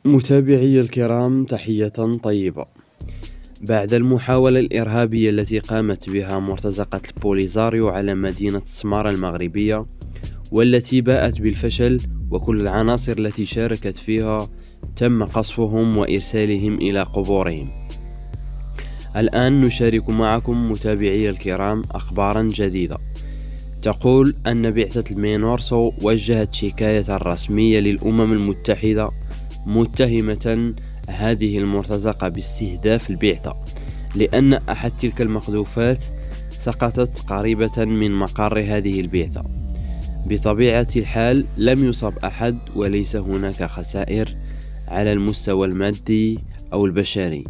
متابعي الكرام، تحية طيبة. بعد المحاولة الإرهابية التي قامت بها مرتزقة البوليزاريو على مدينة سمارة المغربية، والتي باءت بالفشل، وكل العناصر التي شاركت فيها تم قصفهم وإرسالهم إلى قبورهم، الآن نشارك معكم متابعي الكرام أخبارا جديدة تقول أن بعثة المينورسو وجهت شكاية رسمية للأمم المتحدة متهمة هذه المرتزقة باستهداف البعثة، لأن أحد تلك المقذوفات سقطت قريبة من مقر هذه البعثة. بطبيعة الحال لم يصب أحد، وليس هناك خسائر على المستوى المادي أو البشري.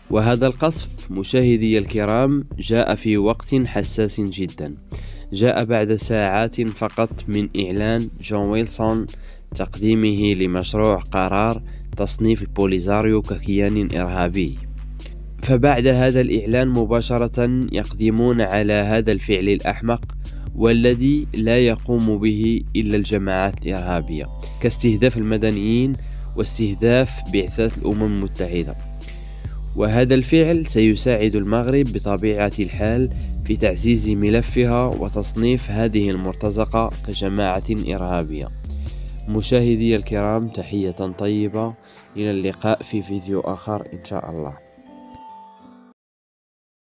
وهذا القصف مشاهدي الكرام جاء في وقت حساس جدا، جاء بعد ساعات فقط من إعلان جون ويلسون تقديمه لمشروع قرار تصنيف البوليزاريو ككيان إرهابي. فبعد هذا الإعلان مباشرة يقدمون على هذا الفعل الأحمق والذي لا يقوم به إلا الجماعات الإرهابية، كاستهداف المدنيين واستهداف بعثات الأمم المتحدة. وهذا الفعل سيساعد المغرب بطبيعة الحال في تعزيز ملفها وتصنيف هذه المرتزقة كجماعة إرهابية. مشاهدي الكرام، تحية طيبة، إلى اللقاء في فيديو آخر إن شاء الله.